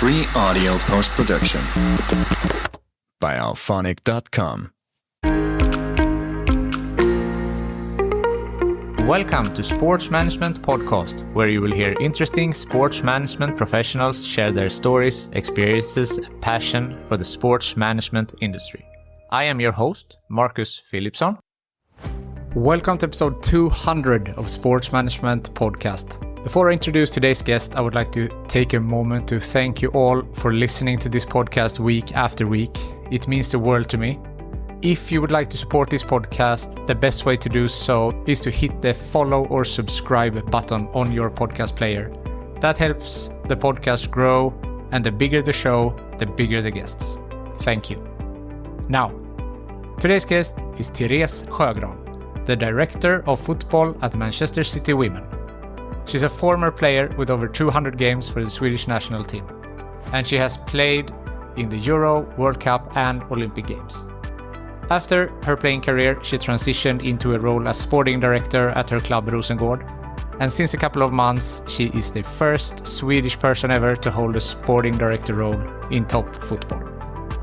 Free audio post-production by alphonic.com. Welcome to Sports Management Podcast, where you will hear interesting sports management professionals share their stories, experiences, and passion for the sports management industry. I am your host, Marcus Philipsson. Welcome to episode 200 of Sports Management Podcast. Before I introduce today's guest, I would like to take a moment to thank you all for listening to this podcast week after week. It means the world to me. If you would like to support this podcast, the best way to do so is to hit the follow or subscribe button on your podcast player. That helps the podcast grow, and the bigger the show, the bigger the guests. Thank you. Now, today's guest is Therese Sjögran, the Director of Football at Manchester City Women. She's a former player with over 200 games for the Swedish national team, and she has played in the Euro, World Cup and Olympic Games. After her playing career, she transitioned into a role as sporting director at her club Rosengård, and since a couple of months, she is the first Swedish person ever to hold a sporting director role in top football.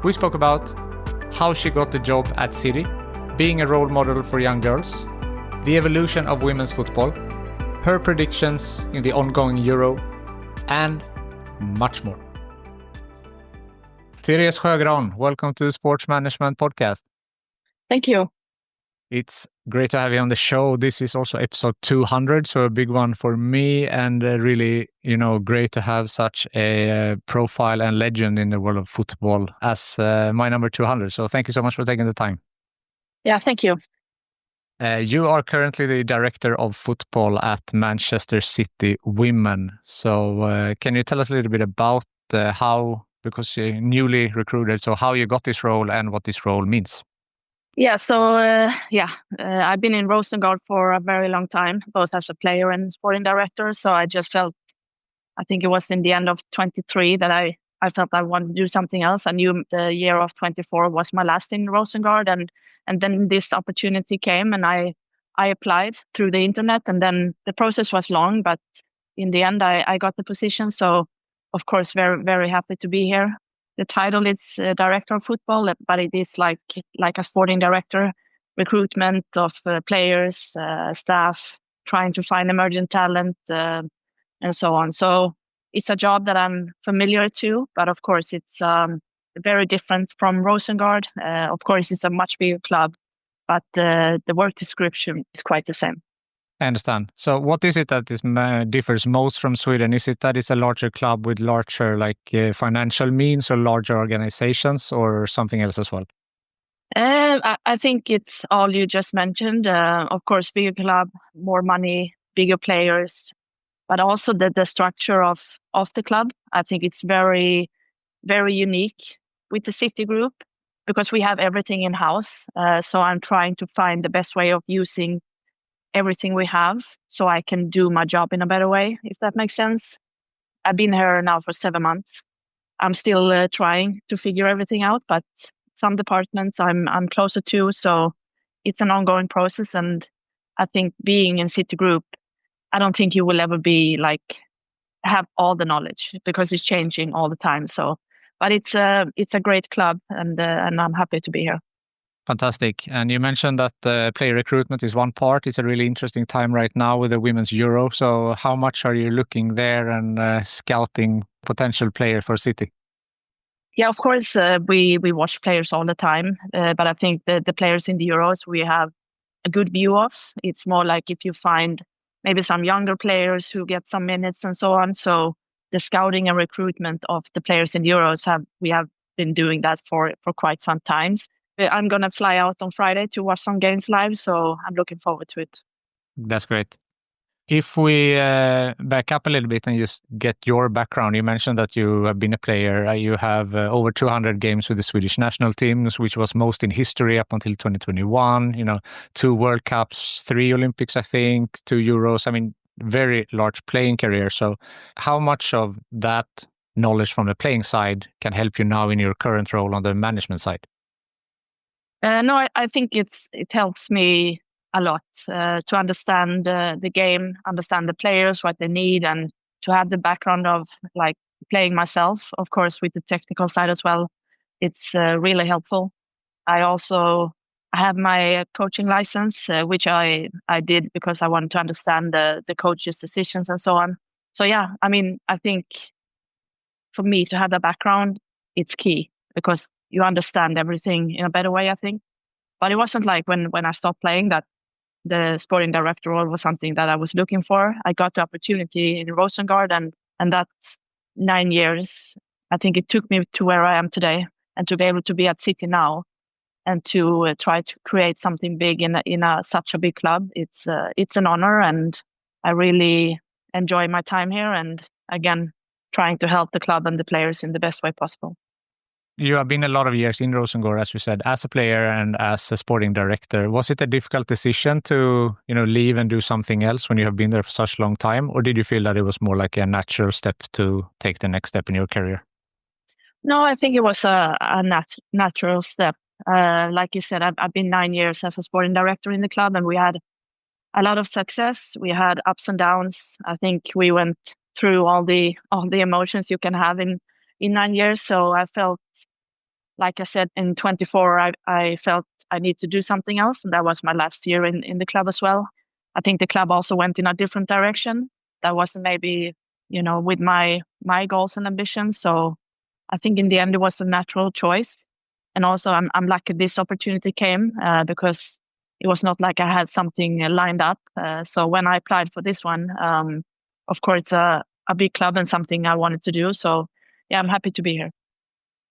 We spoke about how she got the job at City, being a role model for young girls, the evolution of women's football, her predictions in the ongoing Euro, and much more. Therese Sjögran, welcome to the Sports Management Podcast. Thank you. It's great to have you on the show. This is also episode 200, so a big one for me, and really, great to have such a profile and legend in the world of football as my number 200. So thank you so much for taking the time. Yeah, thank you. You are currently the director of football at Manchester City Women. So can you tell us a little bit about how, because you're newly recruited, so how you got this role and what this role means? Yeah, I've been in Rosengård for a very long time, both as a player and sporting director. So I just felt, I think it was in the end of 23 that I felt I wanted to do something else. I knew the year of 24 was my last in Rosengård, and then this opportunity came, and I applied through the internet, and then the process was long, but in the end I got the position. So of course, very, very happy to be here. The title is Director of Football, but it is like a sporting director, recruitment of players, staff, trying to find emerging talent, and so on. So it's a job that I'm familiar to, but of course it's very different from Rosengård. Of course, it's a much bigger club, but the work description is quite the same. I understand. So what is it that differs most from Sweden? Is it that it's a larger club with larger financial means or larger organizations, or something else as well? I think it's all you just mentioned. Of course, bigger club, more money, bigger players, but also the structure of the club. I think it's very, very unique with the City Group because we have everything in-house. So I'm trying to find the best way of using everything we have so I can do my job in a better way, if that makes sense. I've been here now for 7 months. I'm still trying to figure everything out, but some departments I'm closer to, so it's an ongoing process. And I think being in City Group, I don't think you will ever be have all the knowledge because it's changing all the time. So, but it's a great club, and I'm happy to be here. Fantastic. And you mentioned that player recruitment is one part. It's a really interesting time right now with the Women's Euro. So how much are you looking there and scouting potential players for City? Yeah, of course, we watch players all the time. But I think the players in the Euros we have a good view of. It's more like if you find maybe some younger players who get some minutes and so on. So the scouting and recruitment of the players in the Euros, we have been doing that for quite some times. I'm going to fly out on Friday to watch some games live, so I'm looking forward to it. That's great. If we back up a little bit and just get your background, you mentioned that you have been a player. You have over 200 games with the Swedish national teams, which was most in history up until 2021. 2 World Cups, 3 Olympics, I think, 2 Euros. I mean, very large playing career. So how much of that knowledge from the playing side can help you now in your current role on the management side? No, I think it helps me a lot to understand the game, understand the players, what they need, and to have the background of playing myself, of course, with the technical side as well. It's really helpful. I also have my coaching license, which I did because I wanted to understand the coach's decisions and so on. So yeah, I mean, I think for me to have the background, it's key because you understand everything in a better way, I think. But it wasn't like when I stopped playing that the sporting director role was something that I was looking for. I got the opportunity in Rosengård, and that's 9 years. I think it took me to where I am today, and to be able to be at City now and to try to create something big in such a big club. It's an honor, and I really enjoy my time here. And again, trying to help the club and the players in the best way possible. You have been a lot of years in Rosengård, as you said, as a player and as a sporting director. Was it a difficult decision to, leave and do something else when you have been there for such a long time? Or did you feel that it was more like a natural step to take the next step in your career? No, I think it was a natural step. Like you said, I've been 9 years as a sporting director in the club, and we had a lot of success. We had ups and downs. I think we went through all the emotions you can have in 9 years. So I felt, like I said, in 24, I felt I need to do something else. And that was my last year in the club as well. I think the club also went in a different direction. That wasn't maybe, with my goals and ambitions. So I think in the end, it was a natural choice. And also I'm lucky this opportunity came because it was not like I had something lined up. So when I applied for this one, of course, it's a big club and something I wanted to do. So yeah, I'm happy to be here.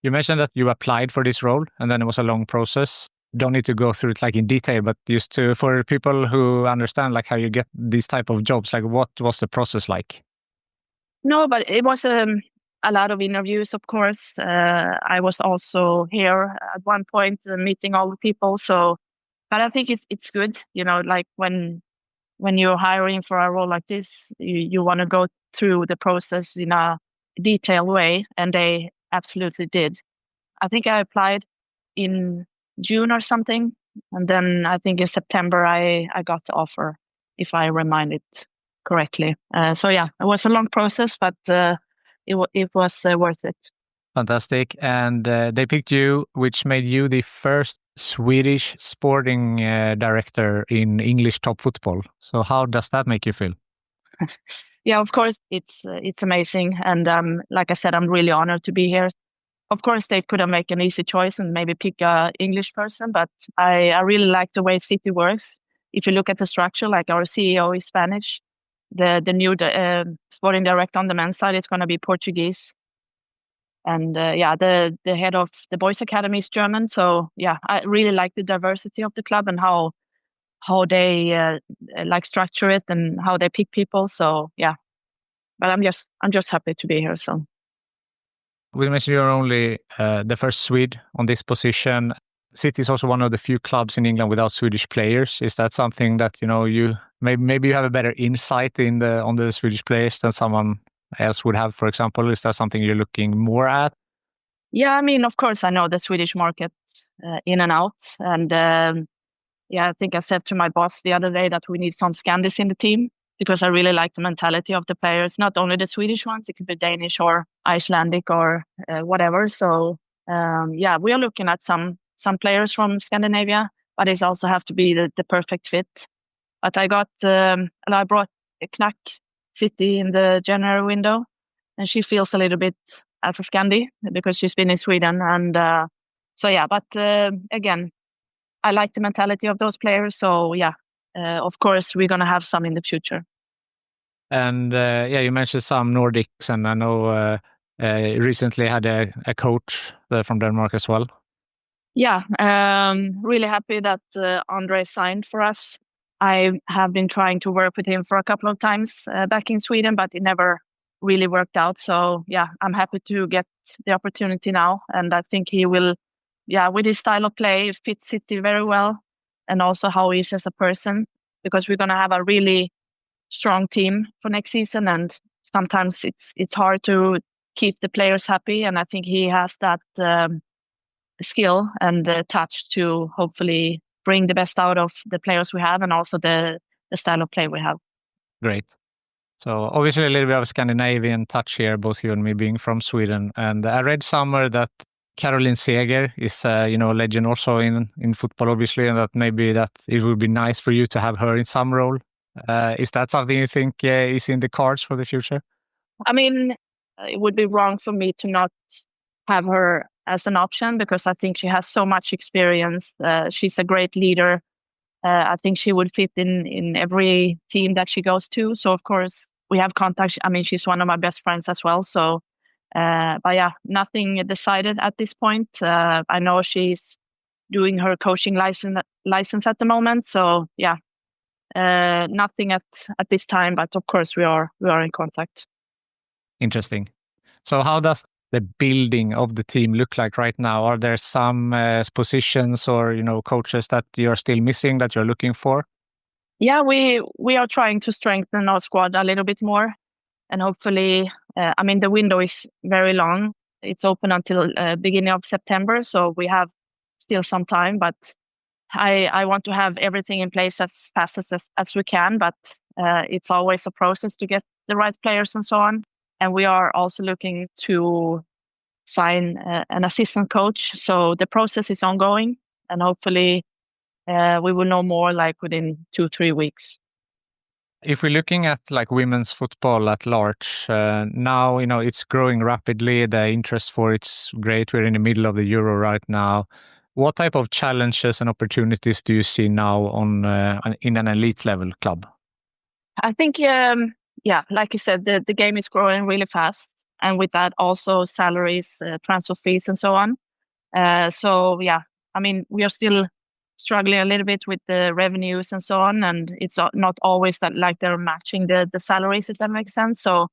You mentioned that you applied for this role and then it was a long process. Don't need to go through it like in detail, but just for people who understand like how you get these type of jobs, like what was the process like? No, but it was a lot of interviews, of course. I was also here at one point meeting all the people. So, but I think it's good, like when you're hiring for a role like this, you want to go through the process in a detailed way, and they absolutely did. I think I applied in June or something, and then I think in September I got the offer, if I remind it correctly. So yeah, it was a long process, but it was worth it. Fantastic. And they picked you, which made you the first Swedish sporting director in English top football. So how does that make you feel? Yeah, of course, it's amazing. And like I said, I'm really honored to be here. Of course, they could have made an easy choice and maybe pick a English person, but I really like the way City works. If you look at the structure, like our CEO is Spanish, the new sporting director on the men's side is going to be Portuguese, and the head of the boys academy is German. So yeah, I really like the diversity of the club and how they like structure it and how they pick people. So yeah, but I'm just happy to be here. So. We mentioned you're only the first Swede on this position. City is also one of the few clubs in England without Swedish players. Is that something that you maybe you have a better insight on the Swedish players than someone else would have, for example? Is that something you're looking more at? Yeah, I mean, of course, I know the Swedish market in and out, and I think I said to my boss the other day that we need some Scandis in the team, because I really like the mentality of the players, not only the Swedish ones, it could be Danish or Icelandic or whatever. So we are looking at some players from Scandinavia, but it also have to be the perfect fit. But I brought a Knack City in the January window, and she feels a little bit as a Scandi because she's been in Sweden. And again, I like the mentality of those players. So yeah, of course, we're going to have some in the future. And you mentioned some Nordics, and I know recently had a coach there from Denmark as well. Yeah, really happy that Andre signed for us. I have been trying to work with him for a couple of times back in Sweden, but it never really worked out. So yeah, I'm happy to get the opportunity now. And I think he will, with his style of play, it fits City very well. And also how he is as a person, because we're going to have a really strong team for next season. And sometimes it's hard to keep the players happy. And I think he has that skill and touch to hopefully bring the best out of the players we have and also the style of play we have. Great. So obviously a little bit of a Scandinavian touch here, both you and me being from Sweden. And I read somewhere that Caroline Seger is, a legend also in football, obviously, and that maybe that it would be nice for you to have her in some role. Is that something you think is in the cards for the future? I mean, it would be wrong for me to not have her as an option because I think she has so much experience. She's a great leader. I think she would fit in every team that she goes to. So of course we have contact. I mean, she's one of my best friends as well. So, but yeah, nothing decided at this point. I know she's doing her coaching license at the moment. So yeah, nothing at this time. But of course we are in contact. Interesting. So how does the building of the team look like right now? Are there some positions or coaches that you're still missing that you're looking for? Yeah, we are trying to strengthen our squad a little bit more, and hopefully, I mean, the window is very long. It's open until beginning of September, so we have still some time. But I want to have everything in place as fast as we can. But it's always a process to get the right players and so on. And we are also looking to sign an assistant coach. So the process is ongoing, and hopefully we will know more like within 2-3 weeks. If we're looking at like women's football at large, now, it's growing rapidly. The interest for it's great. We're in the middle of the Euro right now. What type of challenges and opportunities do you see now in an elite level club? I think, like you said, the game is growing really fast. And with that, also salaries, transfer fees, and so on. So, yeah, I mean, we are still struggling a little bit with the revenues and so on. And it's not always that like they're matching the salaries, if that makes sense. So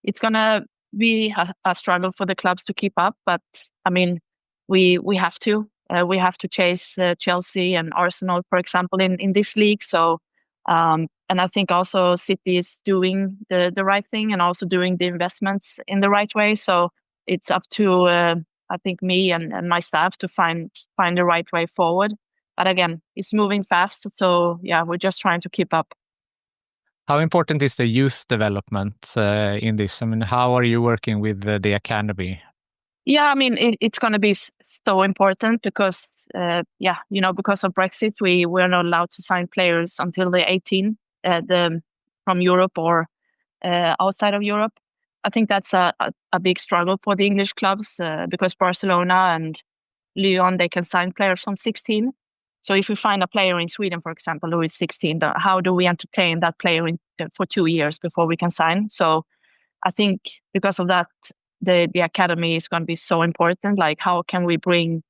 it's going to be a struggle for the clubs to keep up. But I mean, we have to. We have to chase Chelsea and Arsenal, for example, in this league. So, and I think also City is doing the right thing and also doing the investments in the right way. So it's up to I think me and my staff to find the right way forward. But again, it's moving fast. So yeah, we're just trying to keep up. How important is the youth development in this? I mean, how are you working with the academy? Yeah, I mean, it's going to be so important because, because of Brexit, we're not allowed to sign players until they're 18, from Europe or outside of Europe. I think that's a big struggle for the English clubs because Barcelona and Lyon, they can sign players from 16. So if we find a player in Sweden, for example, who is 16, how do we entertain that player for 2 years before we can sign? So I think because of that, the academy is going to be so important. Like, how can we bring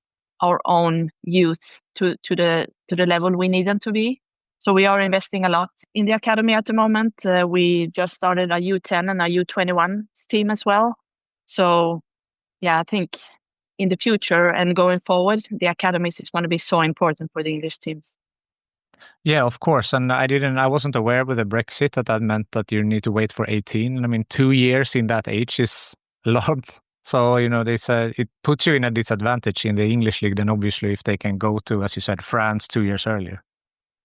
our own youth to the level we need them to be? So we are investing a lot in the academy at the moment. We just started a U10 and a U21 team as well. So yeah, I think in the future and going forward, the academies is going to be so important for the English teams. Yeah, of course. And I wasn't aware with the Brexit that meant that you need to wait for 18. I mean, 2 years in that age is a lot. So, they said it puts you in a disadvantage in the English league, then obviously if they can go to, as you said, France 2 years earlier.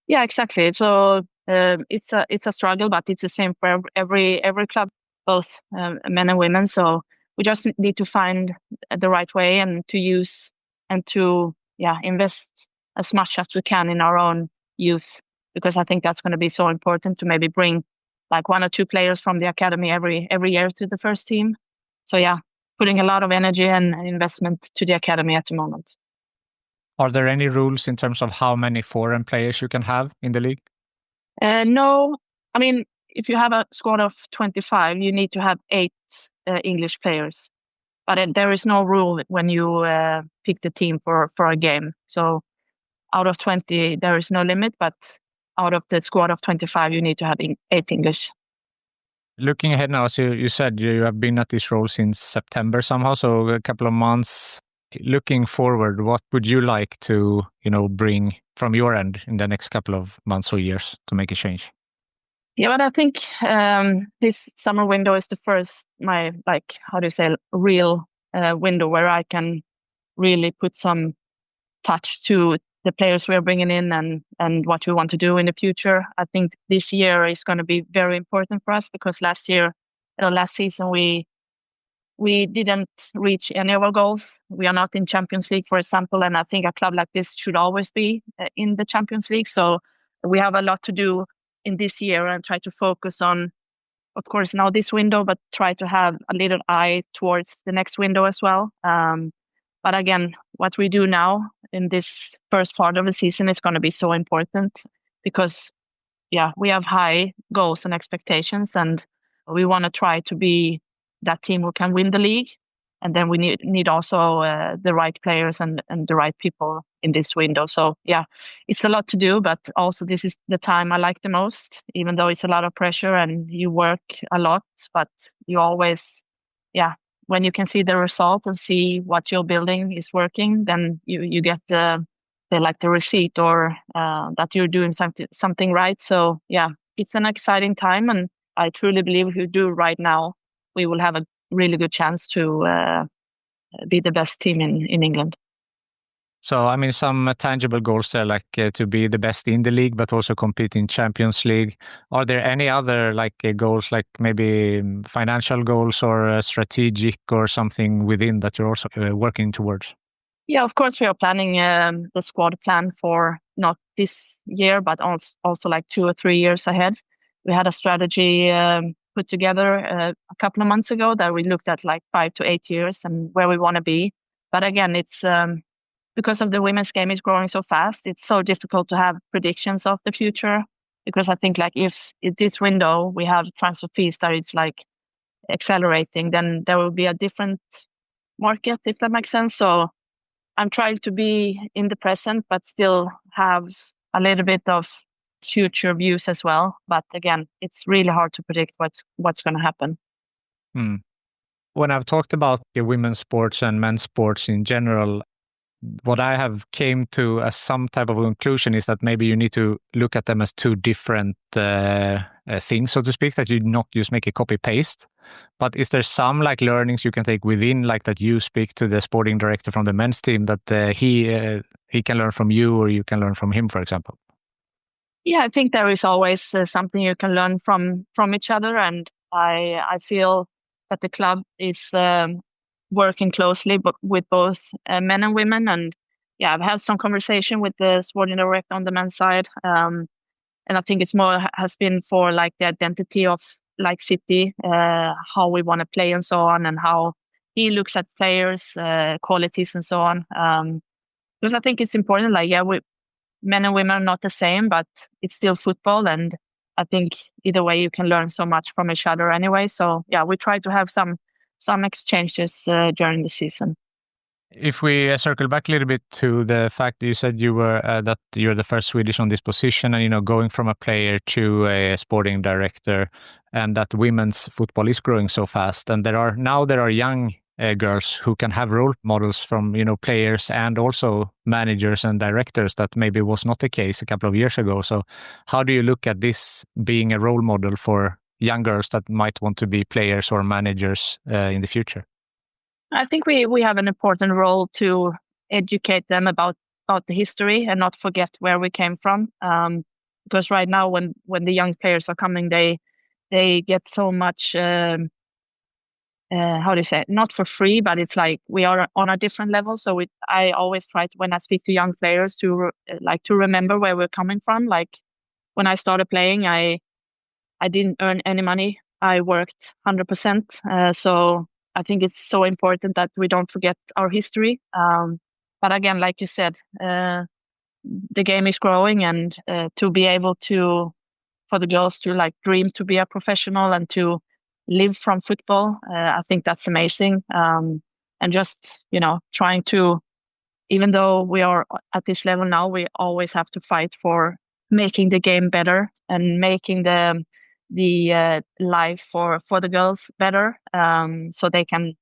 Yeah, exactly. So it's a struggle, but it's the same for every club, both men and women. So we just need to find the right way and to use and to invest as much as we can in our own youth, because I think that's going to be so important to maybe bring like 1 or 2 players from the academy every year to the first team. So yeah, putting a lot of energy and investment to the academy at the moment. Are there any rules in terms of how many foreign players you can have in the league? No, I mean, if you have a squad of 25, you need to have 8 English players. But there is no rule when you pick the team for a game. So out of 20, there is no limit, but out of the squad of 25, you need to have 8 English. Looking ahead now, as you said, you have been at this role since September somehow, so a couple of months. Looking forward, what would you like to, bring from your end in the next couple of months or years to make a change? Yeah, but I think this summer window is the first, real window where I can really put some touch to the players we are bringing in and what we want to do in the future. I think this year is going to be very important for us because last season we didn't reach any of our goals. We are not in Champions League, for example, and I think a club like this should always be in the Champions League. So we have a lot to do in this year and try to focus on, of course, now this window, but try to have a little eye towards the next window as well. But again, what we do now in this first part of the season is going to be so important because, yeah, we have high goals and expectations, and we want to try to be that team who can win the league. And then we need also the right players and the right people in this window. So, yeah, it's a lot to do, but also this is the time I like the most, even though it's a lot of pressure and you work a lot, but you always, yeah, when you can see the result and see what you're building is working, then you get the receipt or that you're doing something right. So, yeah, it's an exciting time. And I truly believe if we do right now, we will have a really good chance to be the best team in England. So, I mean, some tangible goals there, like to be the best in the league, but also compete in Champions League. Are there any other goals, like maybe financial goals or strategic or something within that you're also working towards? Yeah, of course, we are planning the squad plan for not this year, but also like 2 or 3 years ahead. We had a strategy put together a couple of months ago that we looked at like 5 to 8 years and where we want to be. But again, it's because of the women's game is growing so fast, it's so difficult to have predictions of the future. Because I think like if in this window we have transfer fees that it's like accelerating, then there will be a different market, if that makes sense. So I'm trying to be in the present, but still have a little bit of future views as well. But again, it's really hard to predict what's going to happen. When I've talked about women's sports and men's sports in general, what I have came to as some type of conclusion is that maybe you need to look at them as two different things, so to speak, that you not just make a copy paste. But is there some learnings you can take within, that you speak to the sporting director from the men's team that he can learn from you or you can learn from him, for example? Yeah, I think there is always something you can learn from each other, and I feel that the club is working closely with both men and women. And yeah, I've had some conversation with the sporting director on the men's side, and I think it's more has been for the identity of City, how we want to play and so on, and how he looks at players, qualities and so on. Because I think it's important. Men and women are not the same, but it's still football, and I think either way you can learn so much from each other anyway. So yeah, we try to have some exchanges during the season. If we circle back a little bit to the fact that you said you were that you're the first Swedish on this position, and going from a player to a sporting director, and that women's football is growing so fast, and there are young girls who can have role models from players and also managers and directors that maybe was not the case a couple of years ago. So how do you look at this being a role model for young girls that might want to be players or managers in the future? I think we have an important role to educate them about the history and not forget where we came from. Because right now, when the young players are coming, they get so much. How do you say it? Not for free, but it's like we are on a different level. So I always try to, when I speak to young players, to remember where we're coming from. Like when I started playing, I didn't earn any money. I worked 100%. So I think it's so important that we don't forget our history. But again, like you said, the game is growing, and to be able for the girls to dream to be a professional and to live from football, I think that's amazing. And just trying to, even though we are at this level now, we always have to fight for making the game better and making the life for the girls better, so they can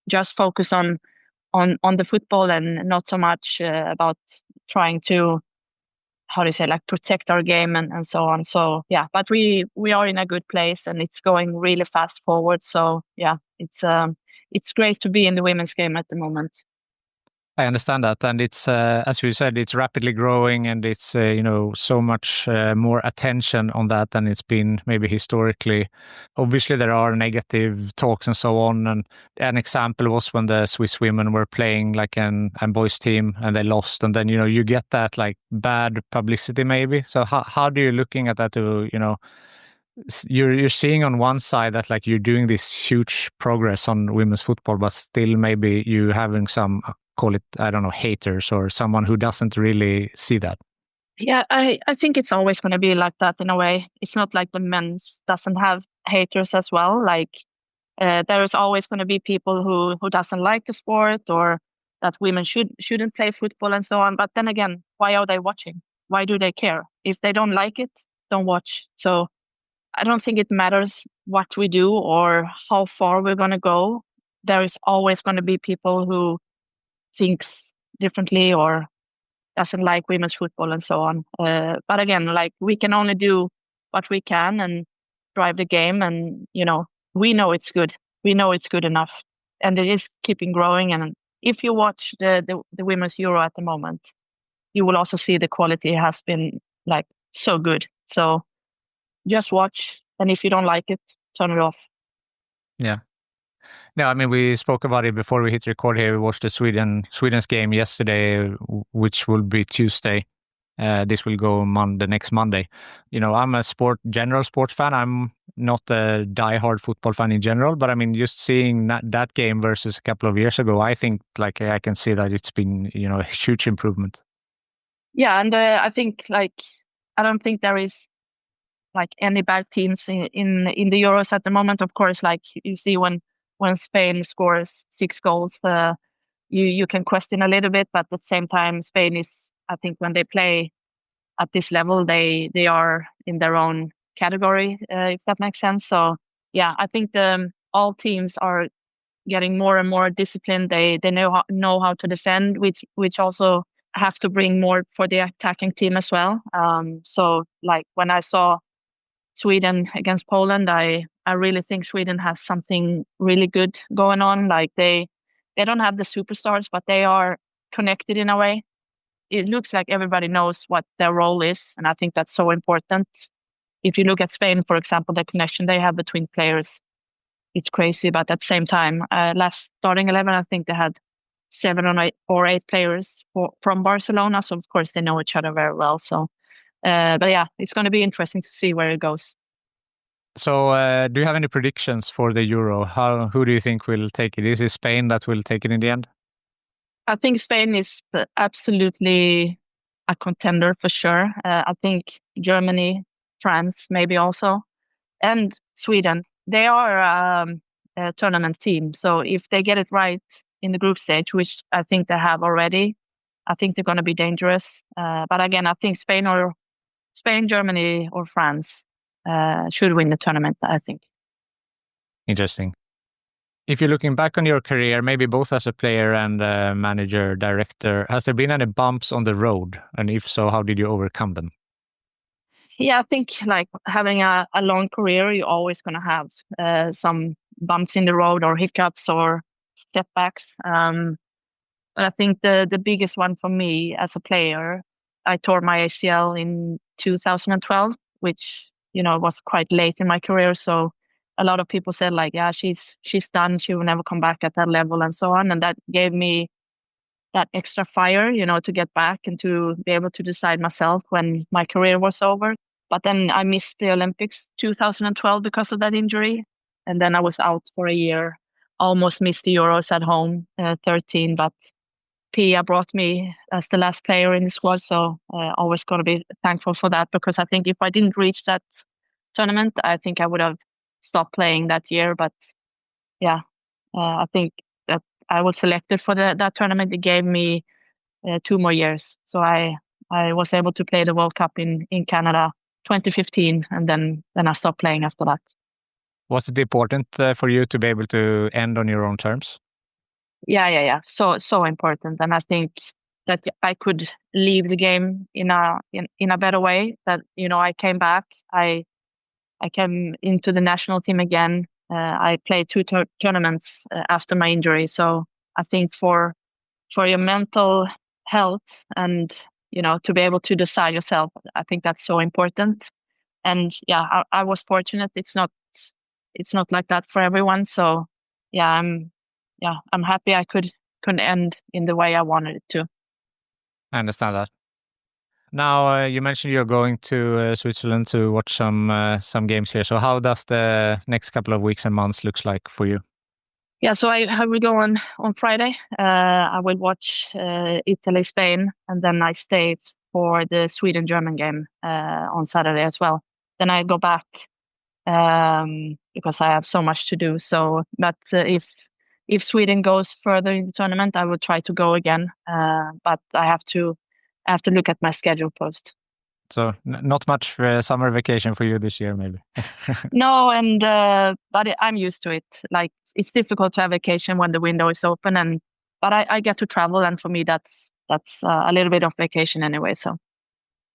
just focus on the football and not so much about trying to, how do you say, protect our game and so on. So yeah, but we are in a good place and it's going really fast forward. So yeah, it's great to be in the women's game at the moment. I understand that, and it's as you said, it's rapidly growing, and it's so much more attention on that than it's been maybe historically. Obviously, there are negative talks and so on, and an example was when the Swiss women were playing like an boys team and they lost, and then you get that like bad publicity maybe. So how do you looking at that? You're seeing on one side that like you're doing this huge progress on women's football, but still maybe you having some call it, I don't know, haters or someone who doesn't really see that. Yeah, I think it's always going to be like that in a way. It's not like the men's doesn't have haters as well. Like there is always going to be people who doesn't like the sport or that women shouldn't play football and so on. But then again, why are they watching? Why do they care? If they don't like it, don't watch. So I don't think it matters what we do or how far we're going to go. There is always going to be people who thinks differently or doesn't like women's football and so on. But again, like we can only do what we can and drive the game. And, we know it's good. We know it's good enough and it is keeping growing. And if you watch the women's Euro at the moment, you will also see the quality has been like so good. So just watch. And if you don't like it, turn it off. Yeah. No, I mean, we spoke about it before we hit record here. We watched the Sweden's game yesterday, which will be Tuesday. This will go the next Monday. I'm a general sports fan. I'm not a diehard football fan in general, but I mean, just seeing that game versus a couple of years ago, I think like I can see that it's been, a huge improvement. Yeah. And I think like, I don't think there is like any bad teams in the Euros at the moment. Of course, like you see when Spain scores 6 goals, you can question a little bit, but at the same time, Spain is, I think, when they play at this level, they are in their own category, if that makes sense. So yeah, I think all teams are getting more and more disciplined. They know how to defend, which also have to bring more for the attacking team as well. So like when I saw Sweden against Poland, I really think Sweden has something really good going on. Like they don't have the superstars, but they are connected in a way. It looks like everybody knows what their role is, and I think that's so important. If you look at Spain, for example, the connection they have between players, it's crazy. But at the same time, last starting 11, I think they had 7 or 8 players from Barcelona. So of course they know each other very well. So, but yeah, it's going to be interesting to see where it goes. So, do you have any predictions for the Euro? Who do you think will take it? Is it Spain that will take it in the end? I think Spain is absolutely a contender for sure. I think Germany, France, maybe also, and Sweden. They are a tournament team. So if they get it right in the group stage, which I think they have already, I think they're going to be dangerous. But again, I think Spain, Germany, or France should win the tournament, I think. Interesting. If you're looking back on your career, maybe both as a player and a manager, director, has there been any bumps on the road? And if so, how did you overcome them? Yeah, I think like having a long career, you're always going to have some bumps in the road or hiccups or setbacks. But I think the biggest one for me as a player, I tore my ACL in 2012, which, was quite late in my career. So a lot of people said like, yeah, she's done. She will never come back at that level and so on. And that gave me that extra fire, to get back and to be able to decide myself when my career was over. But then I missed the Olympics 2012 because of that injury. And then I was out for a year, almost missed the Euros at home, 13. But Pia brought me as the last player in the squad. So always going to be thankful for that, because I think if I didn't reach that tournament, I think I would have stopped playing that year. But yeah, I think that I was selected for that tournament. It gave me 2 more years. So I was able to play the World Cup in Canada 2015, and then I stopped playing after that. Was it important for you to be able to end on your own terms? Yeah. So important. And I think that I could leave the game in a better way. That, I came back. I came into the national team again. I played 2 tournaments after my injury. So I think for for your mental health and, to be able to decide yourself. I think that's so important. And yeah, I was fortunate. It's not like that for everyone. So yeah, I'm happy I could end in the way I wanted it to. I understand that. Now, you mentioned you're going to Switzerland to watch some games here. So how does the next couple of weeks and months looks like for you? Yeah, so I will go on Friday. I will watch Italy, Spain, and then I stay for the Sweden-German game on Saturday as well. Then I go back because I have so much to do. So, but if Sweden goes further in the tournament, I will try to go again. But I have to look at my schedule post. So not much summer vacation for you this year, maybe. No, and but I'm used to it. Like, it's difficult to have vacation when the window is open, but I get to travel, and for me that's a little bit of vacation anyway. So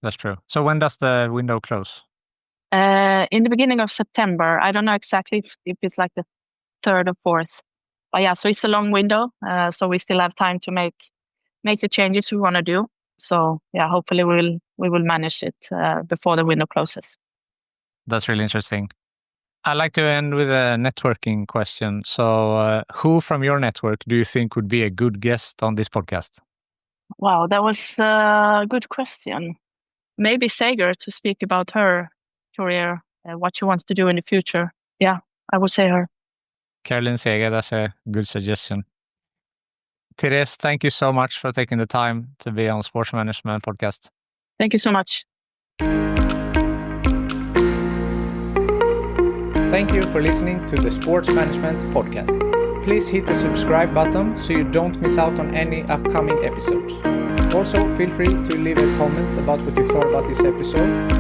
that's true. So when does the window close? In the beginning of September. I don't know exactly if it's like the 3rd or 4th, but yeah. So it's a long window. So we still have time to make the changes we want to do. So yeah, hopefully we will manage it before the window closes. That's really interesting. I'd like to end with a networking question. So who from your network do you think would be a good guest on this podcast? Wow, that was a good question. Maybe Sager, to speak about her career, what she wants to do in the future. Yeah, I would say her. Caroline Seger, that's a good suggestion. Therese, thank you so much for taking the time to be on Sports Management Podcast. Thank you so much. Thank you for listening to the Sports Management Podcast. Please hit the subscribe button so you don't miss out on any upcoming episodes. Also, feel free to leave a comment about what you thought about this episode.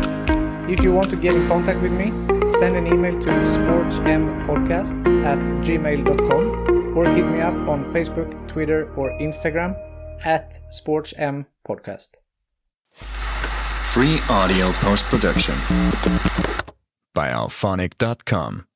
If you want to get in contact with me, send an email to sportsmpodcast@gmail.com or hit me up on Facebook, Twitter, or Instagram @sportsmpodcast. Free audio post-production by alphonic.com.